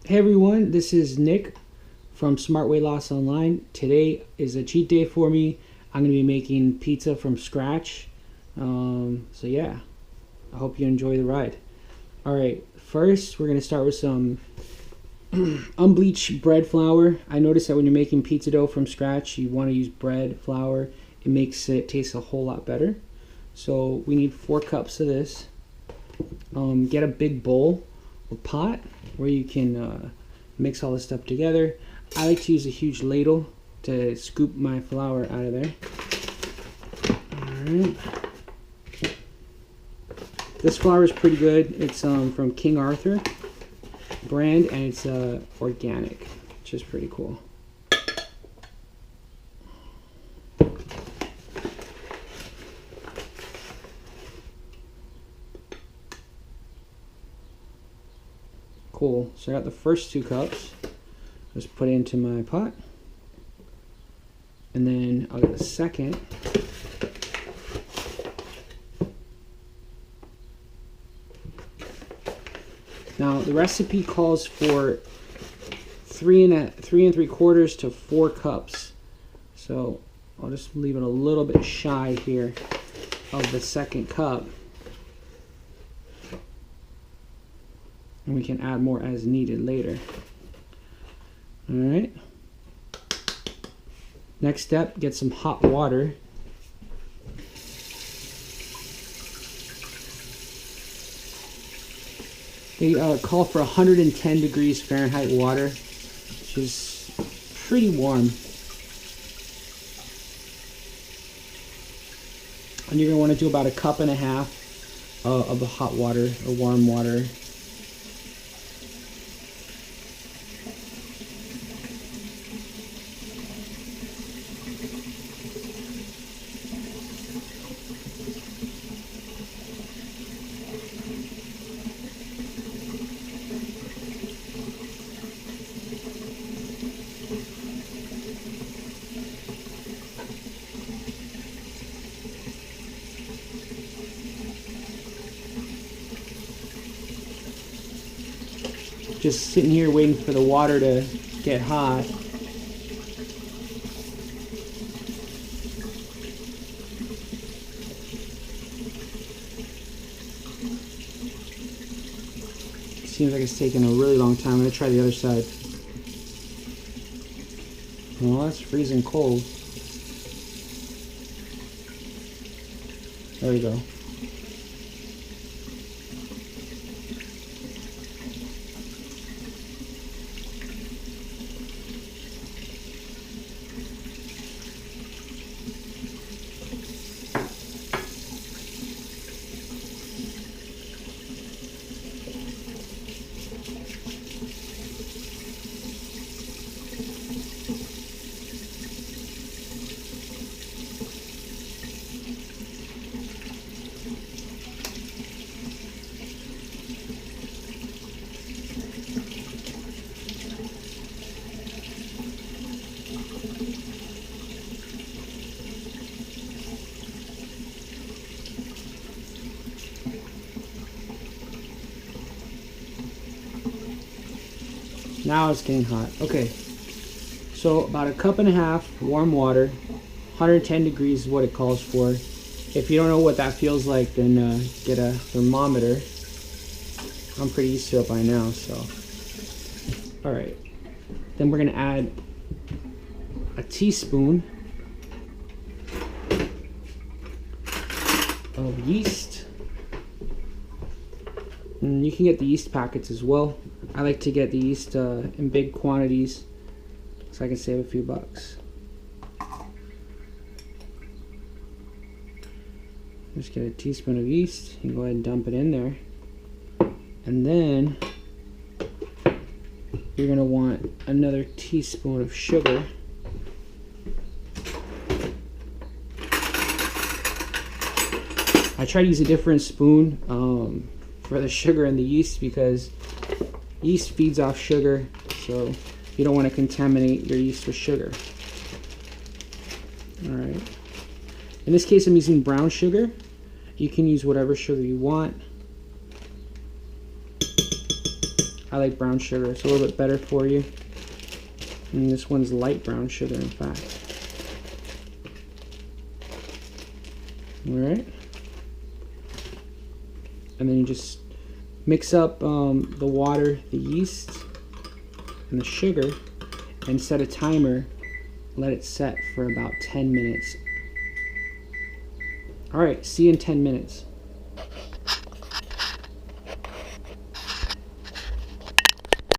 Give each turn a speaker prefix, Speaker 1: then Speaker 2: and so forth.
Speaker 1: Hey everyone, this is Nick from Smart Weight Loss Online. Today is a cheat day for me. I'm going to be making pizza from scratch. So yeah, I hope you enjoy the ride. Alright, first we're going to start with some unbleached bread flour. I noticed that when you're making pizza dough from scratch, you want to use bread flour. It makes it taste a whole lot better. So we need 4 cups of this. Get a big bowl or pot where you can mix all this stuff together. I like to use a huge ladle to scoop my flour out of there. Alright. This flour is pretty good. It's from King Arthur brand, and it's organic, which is pretty cool. Cool. So I got the first 2 cups. Just put it into my pot. And then I'll get the second. Now the recipe calls for 3 3/4 to 4 cups. So I'll just leave it a little bit shy here of the second cup. And we can add more as needed later. Alright. Next step, get some hot water. They call for 110 degrees Fahrenheit water, which is pretty warm. And you're going to want to do about 1.5 cups of the hot water or warm water. Just sitting here waiting for the water to get hot. Seems like it's taking a really long time. I'm going to try the other side. Well, that's freezing cold. There we go. Now it's getting hot. Okay, so about 1.5 cups warm water, 110 degrees is what it calls for. If you don't know what that feels like, then get a thermometer. I'm pretty used to it by now, so. All right, then we're gonna add a teaspoon of yeast. And you can get the yeast packets as well. I like to get the yeast in big quantities so I can save a few bucks. Just get a teaspoon of yeast. You can go ahead and dump it in there. And then you're going to want another teaspoon of sugar. I try to use a different spoon for the sugar and the yeast because yeast feeds off sugar, so you don't want to contaminate your yeast with sugar. Alright. In this case I'm using brown sugar. You can use whatever sugar you want. I like brown sugar. It's a little bit better for you. And this one's light brown sugar, in fact. Alright. And then you just mix up the water, the yeast, and the sugar, and set a timer. Let it set for about 10 minutes. Alright, see you in 10 minutes.